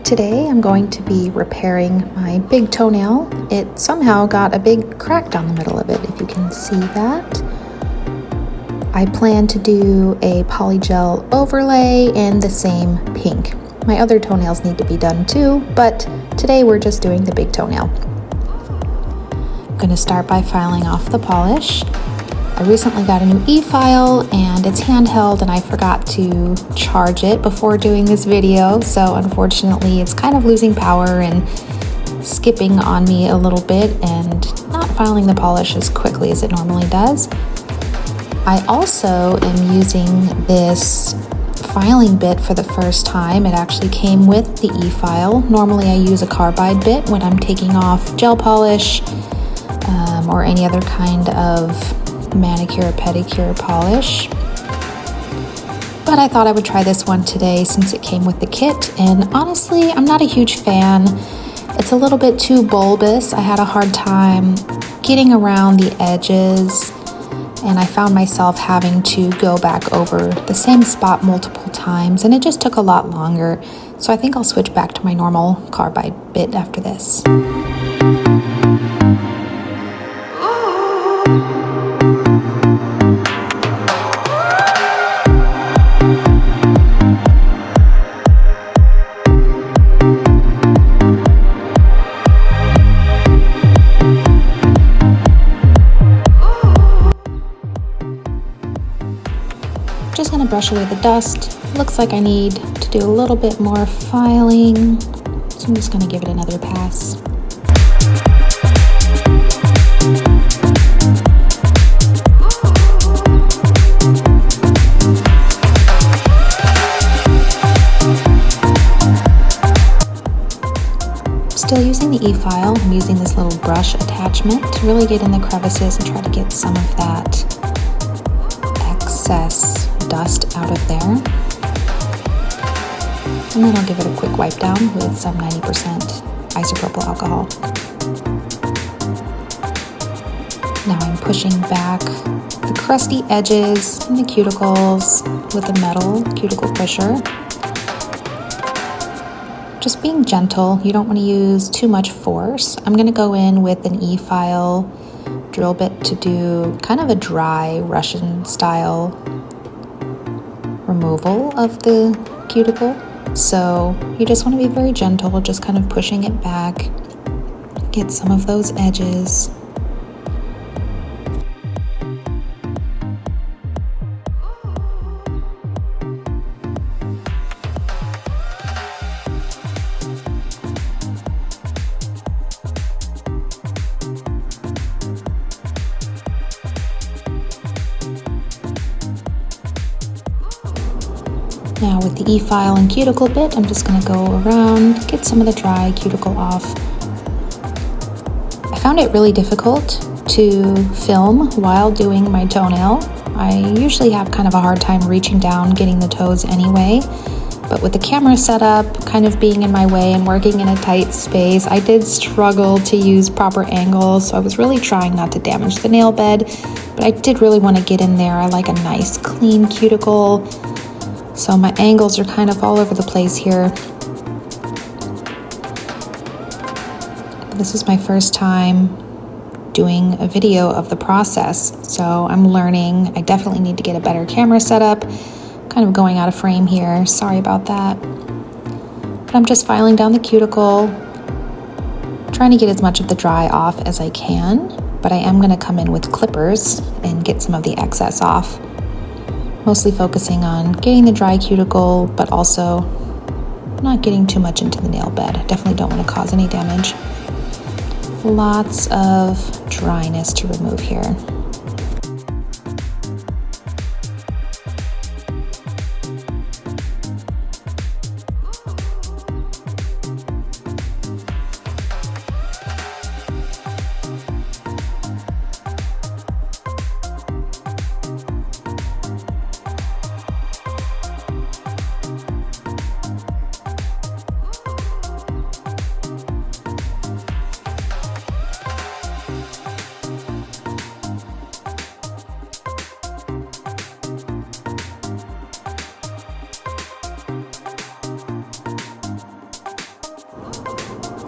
Today I'm going to be repairing my big toenail. It somehow got a big crack down the middle of it, if you can see that. I plan to do a polygel overlay in the same pink. My other toenails need to be done too, but today we're just doing the big toenail. I'm going to start by filing off the polish. I recently got a new e-file and it's handheld and I forgot to charge it before doing this video, so unfortunately it's kind of losing power and skipping on me a little bit and not filing the polish as quickly as it normally does. I also am using this filing bit for the first time. It actually came with the e-file. Normally I use a carbide bit when I'm taking off gel polish or any other kind of manicure pedicure polish, but I thought I would try this one today since it came with the kit, and honestly I'm not a huge fan. It's a little bit too bulbous. I had a hard time getting around the edges and I found myself having to go back over the same spot multiple times, and it just took a lot longer, so I think I'll switch back to my normal carbide bit after this. Just gonna brush away the dust. Looks like I need to do a little bit more filing, so I'm just gonna give it another pass. Still using the e-file. I'm using this little brush attachment to really get in the crevices and try to get some of that excess dust out of there. And then I'll give it a quick wipe down with some 90% isopropyl alcohol. Now I'm pushing back the crusty edges and the cuticles with a metal cuticle pusher. Just being gentle, you don't want to use too much force. I'm going to go in with an e-file drill bit to do kind of a dry Russian style removal of the cuticle. So you just want to be very gentle, just kind of pushing it back, get some of those edges. Now with the e-file and cuticle bit, I'm just going to go around, get some of the dry cuticle off. I found it really difficult to film while doing my toenail. I usually have kind of a hard time reaching down, getting the toes anyway, but with the camera setup kind of being in my way and working in a tight space, I did struggle to use proper angles, so I was really trying not to damage the nail bed, but I did really want to get in there. I like a nice clean cuticle. So my angles are kind of all over the place here. This is my first time doing a video of the process, so I'm learning. I definitely need to get a better camera setup. Kind of going out of frame here, sorry about that. But I'm just filing down the cuticle, trying to get as much of the dry off as I can, but I am going to come in with clippers and get some of the excess off. Mostly focusing on getting the dry cuticle, but also not getting too much into the nail bed. Definitely don't want to cause any damage. Lots of dryness to remove here.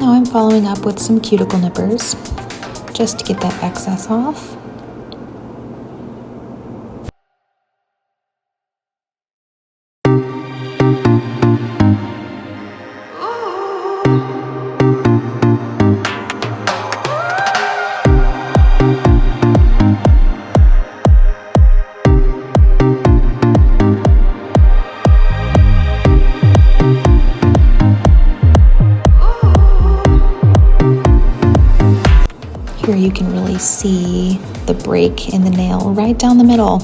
Now I'm following up with some cuticle nippers just to get that excess off. Here you can really see the break in the nail right down the middle.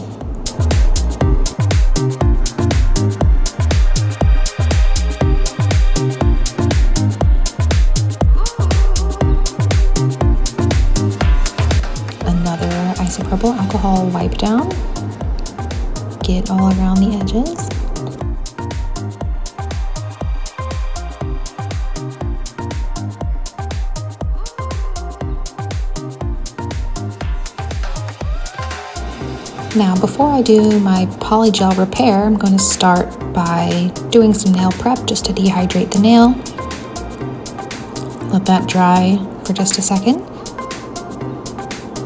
Another isopropyl alcohol wipe down. Get all around the edges. Now, before I do my polygel repair, I'm going to start by doing some nail prep just to dehydrate the nail. Let that dry for just a second.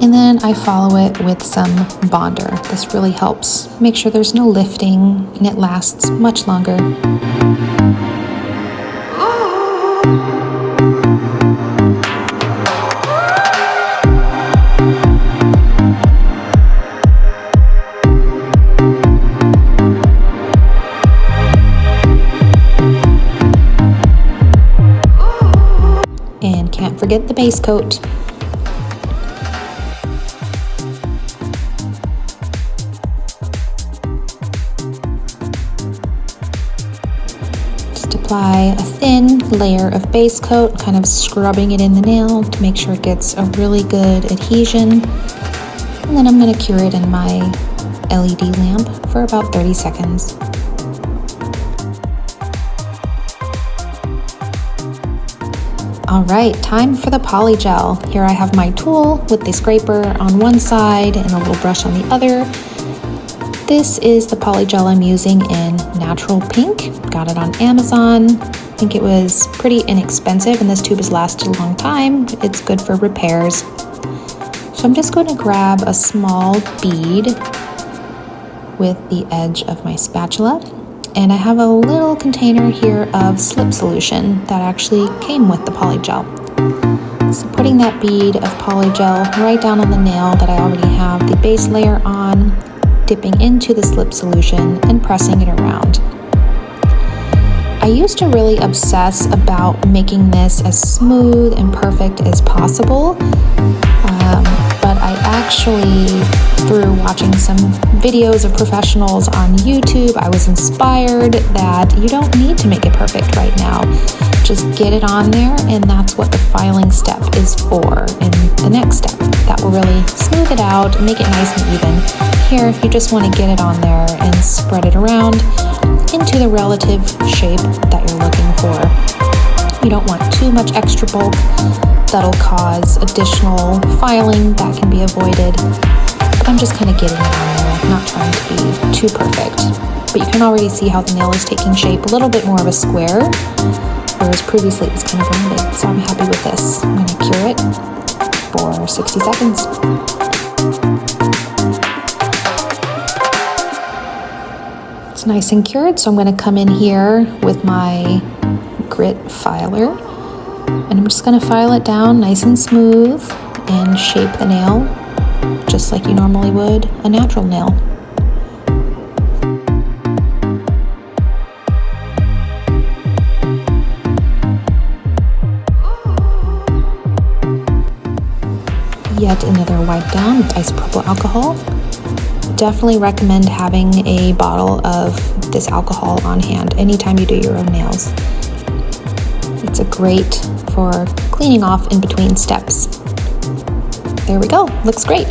And then I follow it with some bonder. This really helps make sure there's no lifting and it lasts much longer. And can't forget the base coat. Just apply a thin layer of base coat, kind of scrubbing it in the nail to make sure it gets a really good adhesion. And then I'm going to cure it in my LED lamp for about 30 seconds. All right, time for the polygel. Here I have my tool with the scraper on one side and a little brush on the other. This is the polygel I'm using in Natural Pink. Got it on Amazon. I think it was pretty inexpensive and this tube has lasted a long time. It's good for repairs. So I'm just going to grab a small bead with the edge of my spatula. And I have a little container here of slip solution that actually came with the polygel. So putting that bead of polygel right down on the nail that I already have the base layer on, dipping into the slip solution and pressing it around. I used to really obsess about making this as smooth and perfect as possible, but I actually, through watching some videos of professionals on YouTube, I was inspired that you don't need to make it perfect right now. Just get it on there, and that's what the filing step is for. And the next step, that will really smooth it out, make it nice and even. Here, you just want to get it on there and spread it around into the relative shape that you're looking for. You don't want too much extra bulk. That'll cause additional filing that can be avoided. But I'm just kind of getting it on there, not trying to be too perfect. But you can already see how the nail is taking shape, a little bit more of a square, whereas previously it was kind of rounded. So I'm happy with this. I'm going to cure it for 60 seconds. It's nice and cured, so I'm going to come in here with my grit filer. And I'm just going to file it down nice and smooth and shape the nail just like you normally would a natural nail. Yet another wipe down with isopropyl alcohol. Definitely recommend having a bottle of this alcohol on hand anytime you do your own nails. It's a great for cleaning off in between steps. There we go, looks great.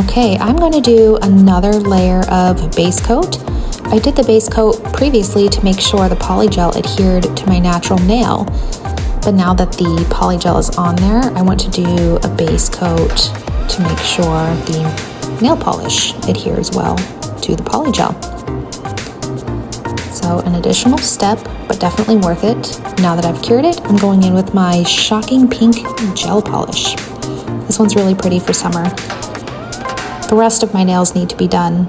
Okay, I'm going to do another layer of base coat. I did the base coat previously to make sure the polygel adhered to my natural nail, but now that the polygel is on there, I want to do a base coat to make sure the nail polish adheres well to the polygel. So So an additional step, but definitely worth it. Now that I've cured it, I'm going in with my shocking pink gel polish. This one's really pretty for summer. The rest of my nails need to be done,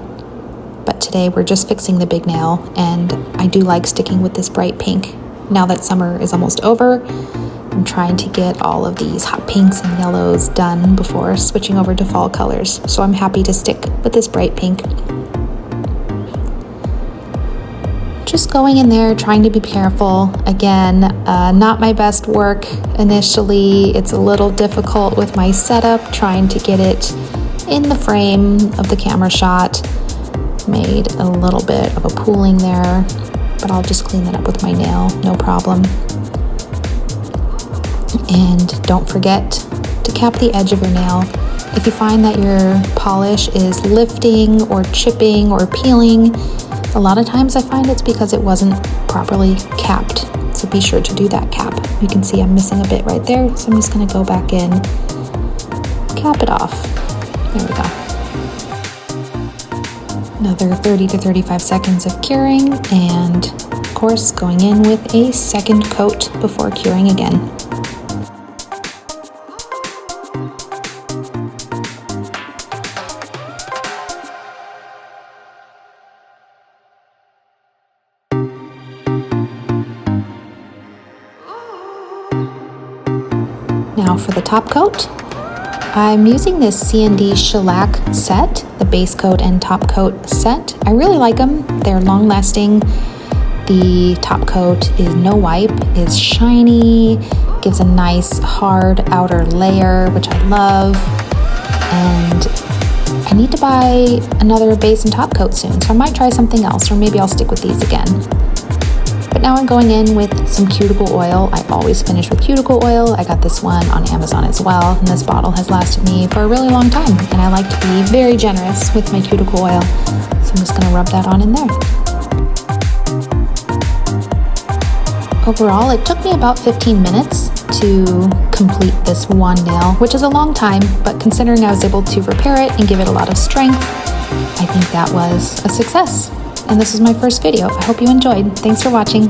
but today we're just fixing the big nail, and I do like sticking with this bright pink. Now that summer is almost over, I'm trying to get all of these hot pinks and yellows done before switching over to fall colors. So I'm happy to stick with this bright pink. Just going in there, trying to be careful. Again, not my best work initially. It's a little difficult with my setup, trying to get it in the frame of the camera shot. Made a little bit of a pooling there, but I'll just clean that up with my nail, no problem. And don't forget to cap the edge of your nail. If you find that your polish is lifting or chipping or peeling, a lot of times I find it's because it wasn't properly capped. So be sure to do that cap. You can see I'm missing a bit right there, so I'm just going to go back in, cap it off. There we go. Another 30 to 35 seconds of curing, and of course going in with a second coat before curing again. Now for the top coat, I'm using this C&D shellac set, the base coat and top coat set. I really like them. They're long lasting. The top coat is no wipe, is shiny, gives a nice hard outer layer, which I love. And I need to buy another base and top coat soon, so I might try something else, or maybe I'll stick with these again. But now I'm going in with some cuticle oil. I always finish with cuticle oil. I got this one on Amazon as well, and this bottle has lasted me for a really long time, and I like to be very generous with my cuticle oil. So I'm just going to rub that on in there. Overall, it took me about 15 minutes to complete this one nail, which is a long time, but considering I was able to repair it and give it a lot of strength, I think that was a success. And this is my first video. I hope you enjoyed. Thanks for watching.